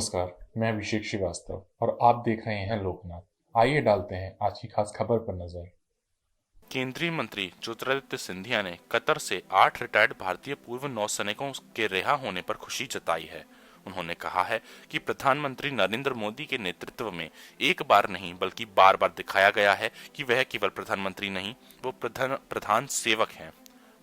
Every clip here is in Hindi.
नमस्कार, मैं अभिषेक श्रीवास्तव और आप देख रहे हैं लोकनाथ। आइए डालते हैं आज की खास खबर पर नजर। केंद्रीय मंत्री ज्योतिरादित्य सिंधिया ने कतर से 8 रिटायर्ड भारतीय पूर्व नौसैनिकों के रिहा होने पर खुशी जताई है। उन्होंने कहा है कि प्रधानमंत्री नरेंद्र मोदी के नेतृत्व में एक बार नहीं बल्कि बार बार दिखाया गया है कि वह केवल प्रधानमंत्री नहीं, वो प्रधान सेवक हैं,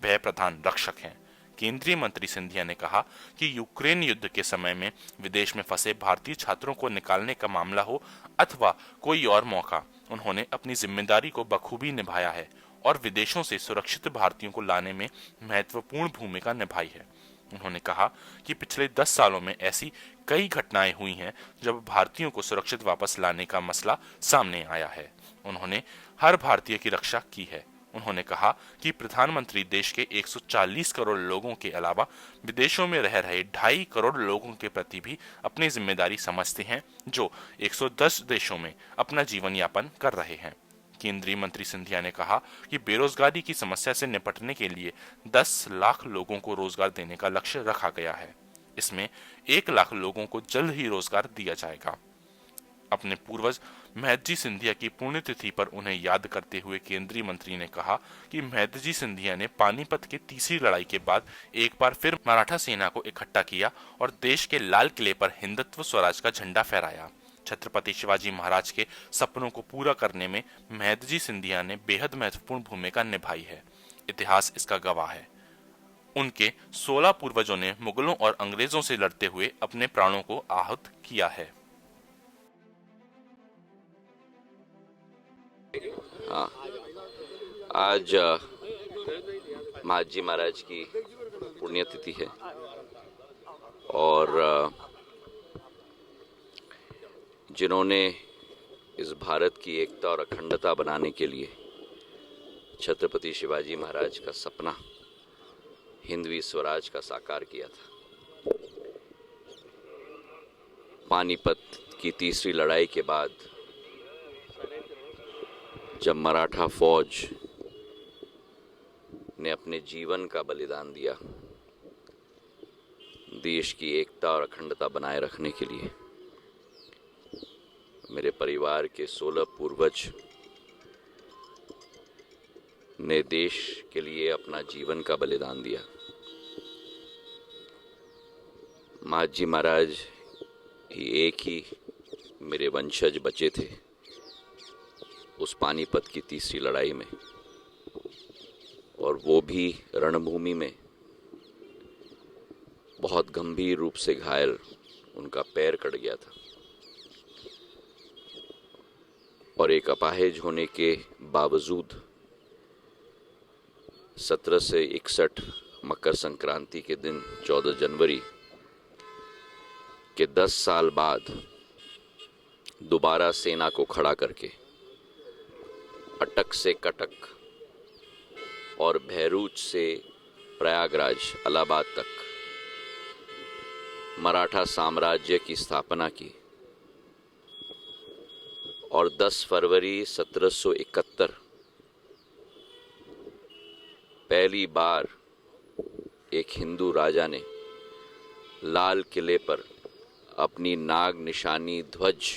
वह प्रधान रक्षक हैं। केंद्रीय मंत्री सिंधिया ने कहा कि यूक्रेन युद्ध के समय में विदेश में फंसे भारतीय छात्रों को निकालने का मामला हो अथवा कोई और मौका, उन्होंने अपनी जिम्मेदारी को बखूबी निभाया है और विदेशों से सुरक्षित भारतीयों को लाने में महत्वपूर्ण भूमिका निभाई है। उन्होंने कहा कि पिछले 10 सालों में ऐसी कई घटनाएं हुई हैं जब भारतीयों को सुरक्षित वापस लाने का मसला सामने आया है। उन्होंने हर भारतीय की रक्षा की है। उन्होंने कहा कि प्रधानमंत्री देश के 140 करोड़ लोगों के अलावा विदेशों में रह रहे 2.5 करोड़ लोगों के प्रति भी अपनी जिम्मेदारी समझते हैं, जो 110 देशों में अपना जीवन यापन कर रहे हैं। केंद्रीय मंत्री सिंधिया ने कहा कि बेरोजगारी की समस्या से निपटने के लिए 10 लाख लोगों को रोजगार देने का लक्ष्य रखा गया है। इसमें 1 लाख लोगों को जल्द ही रोजगार दिया जाएगा। अपने पूर्वज महदजी सिंधिया की पुण्यतिथि पर उन्हें याद करते हुए केंद्रीय मंत्री ने कहा कि महदजी सिंधिया ने पानीपत के तीसरी लड़ाई के बाद एक बार फिर मराठा सेना को इकट्ठा किया और देश के लाल किले पर हिंदुत्व स्वराज का झंडा फहराया। छत्रपति शिवाजी महाराज के सपनों को पूरा करने में महदजी सिंधिया ने बेहद महत्वपूर्ण भूमिका निभाई है। इतिहास इसका गवाह है। उनके 16 पूर्वजों ने मुगलों और अंग्रेजों से लड़ते हुए अपने प्राणों को आहुत किया है। हाँ, आज महाजी महाराज की पुण्यतिथि है और जिन्होंने इस भारत की एकता और अखंडता बनाने के लिए छत्रपति शिवाजी महाराज का सपना हिंदवी स्वराज का साकार किया था। पानीपत की तीसरी लड़ाई के बाद जब मराठा फौज ने अपने जीवन का बलिदान दिया देश की एकता और अखंडता बनाए रखने के लिए, मेरे परिवार के 16 पूर्वज ने देश के लिए अपना जीवन का बलिदान दिया। महाजी महाराज ही एक ही मेरे वंशज बचे थे उस पानीपत की तीसरी लड़ाई में, और वो भी रणभूमि में बहुत गंभीर रूप से घायल, उनका पैर कट गया था और एक अपाहिज होने के बावजूद 17 से 61 मकर संक्रांति के दिन 14 जनवरी के 10 साल बाद दोबारा सेना को खड़ा करके अटक से कटक और भैरूच से प्रयागराज इलाहाबाद तक मराठा साम्राज्य की स्थापना की और 10 फरवरी 1771 पहली बार एक हिंदू राजा ने लाल किले पर अपनी नाग निशानी ध्वज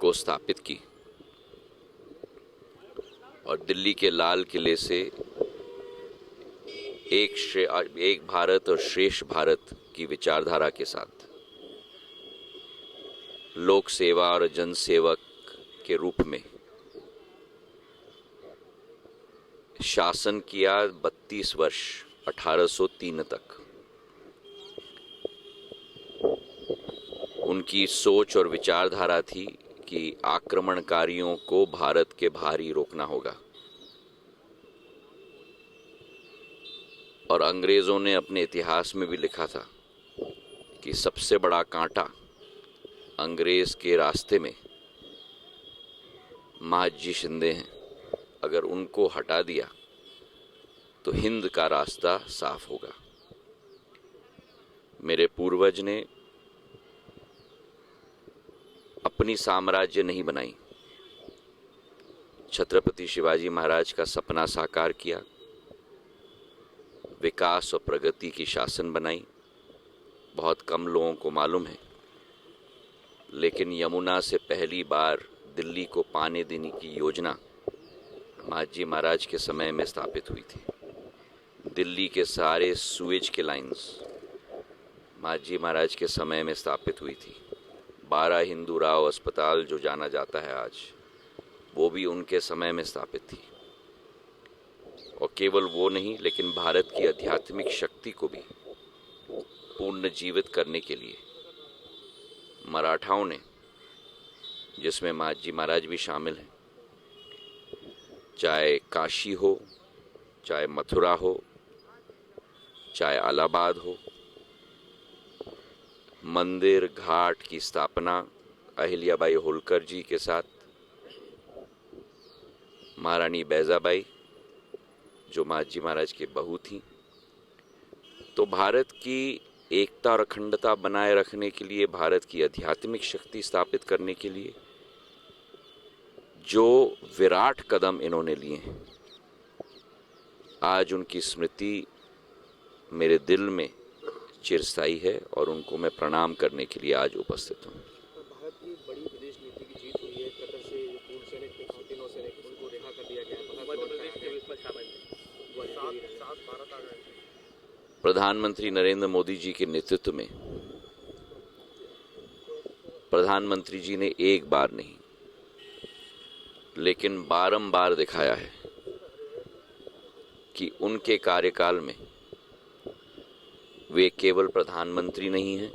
को स्थापित की और दिल्ली के लाल किले से एक भारत और श्रेष्ठ भारत की विचारधारा के साथ लोक सेवा और जनसेवक के रूप में शासन किया 32 वर्ष 1803 तक। उनकी सोच और विचारधारा थी कि आक्रमणकारियों को भारत के बाहर ही रोकना होगा, और अंग्रेजों ने अपने इतिहास में भी लिखा था कि सबसे बड़ा कांटा अंग्रेज के रास्ते में महाजी शिंदे हैं, अगर उनको हटा दिया तो हिंद का रास्ता साफ होगा। मेरे पूर्वज ने अपनी साम्राज्य नहीं बनाई, छत्रपति शिवाजी महाराज का सपना साकार किया, विकास और प्रगति की शासन बनाई। बहुत कम लोगों को मालूम है लेकिन यमुना से पहली बार दिल्ली को पानी देने की योजना महाजी महाराज के समय में स्थापित हुई थी। दिल्ली के सारे सुएज के लाइंस महाजी महाराज के समय में स्थापित हुई थी। 12 हिंदू राव अस्पताल जो जाना जाता है आज, वो भी उनके समय में स्थापित थी। और केवल वो नहीं, लेकिन भारत की आध्यात्मिक शक्ति को भी पुनर्जीवित करने के लिए मराठाओं ने, जिसमें महाजी महाराज भी शामिल हैं, चाहे काशी हो, चाहे मथुरा हो, चाहे इलाहाबाद हो, मंदिर घाट की स्थापना अहिल्याबाई होलकर जी के साथ, महारानी बैजाबाई जो महाजी महाराज की बहू थी। तो भारत की एकता और अखंडता बनाए रखने के लिए, भारत की आध्यात्मिक शक्ति स्थापित करने के लिए जो विराट कदम इन्होंने लिए हैं, आज उनकी स्मृति मेरे दिल में चिरस्थायी है और उनको मैं प्रणाम करने के लिए आज उपस्थित हूँ। भारत की बड़ी विदेश नीति की जीत हुई है। कतर से जो पूर्व सैनिक थे, 3 सैनिक, उनको रिहा कर दिया गया। मध्य प्रदेश के इसमें शामिल थे। प्रधानमंत्री नरेंद्र मोदी जी के नेतृत्व में प्रधानमंत्री जी ने एक बार नहीं, लेकिन बारंबार दिखाया है कि उनके कार्यकाल में वे केवल प्रधानमंत्री नहीं हैं,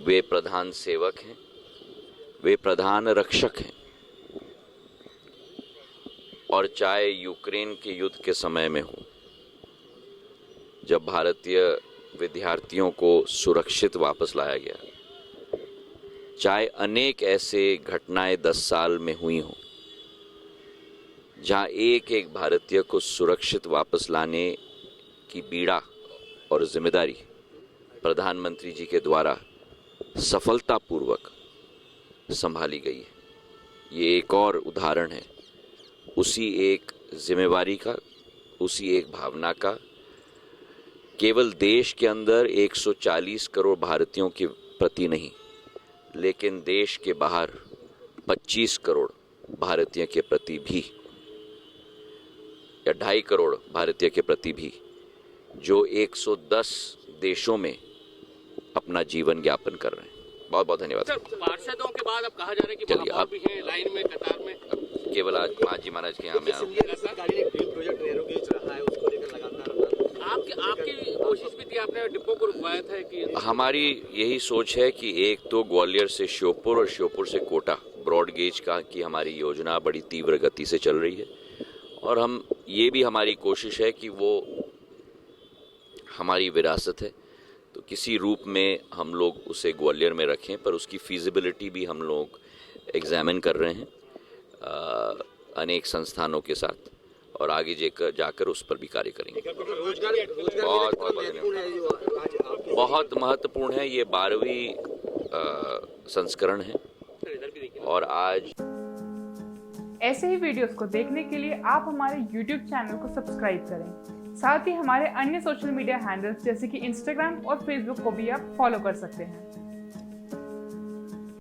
वे प्रधान सेवक हैं, वे प्रधान रक्षक हैं। और चाहे यूक्रेन के युद्ध के समय में हो, जब भारतीय विद्यार्थियों को सुरक्षित वापस लाया गया, चाहे अनेक ऐसे घटनाएं 10 साल में हुई हों जहां एक एक भारतीय को सुरक्षित वापस लाने की बीड़ा और जिम्मेदारी प्रधानमंत्री जी के द्वारा सफलतापूर्वक संभाली गई है। ये एक और उदाहरण है उसी एक जिम्मेवारी का, उसी एक भावना का। केवल देश के अंदर 140 करोड़ भारतीयों के प्रति नहीं, लेकिन देश के बाहर 25 करोड़ भारतीय के प्रति भी, या 2.5 करोड़ भारतीय के प्रति भी, जो 110 देशों में अपना जीवन यापन कर रहे हैं। बहुत बहुत धन्यवाद। सर, पार्षदों के बाद अब कहा जा रहा है कि चलिए, महापौर भी हैं लाइन में, कतार में। केवल आज महाजी महाराज के यहाँ में आपकी कोशिश भी थी, आपने डिपो को रुकवाया था कि हमारी यही सोच है कि एक तो ग्वालियर से श्योपुर और श्योपुर से कोटा ब्रॉड गेज का की हमारी योजना बड़ी तीव्र गति से चल रही है। और हम ये भी हमारी कोशिश है कि वो हमारी विरासत है, तो किसी रूप में हम लोग उसे ग्वालियर में रखें, पर उसकी फीजिबिलिटी भी हम लोग एग्जामिन कर रहे हैं अनेक संस्थानों के साथ, और आगे जाकर उस पर भी कार्य करेंगे। बहुत महत्वपूर्ण है। ये 12वीं संस्करण है और आज ऐसे ही वीडियोस को देखने के लिए आप हमारे YouTube चैनल को सब्सक्राइब करें। साथ ही हमारे अन्य सोशल मीडिया हैंडल्स जैसे कि Instagram और Facebook को भी आप फॉलो कर सकते हैं।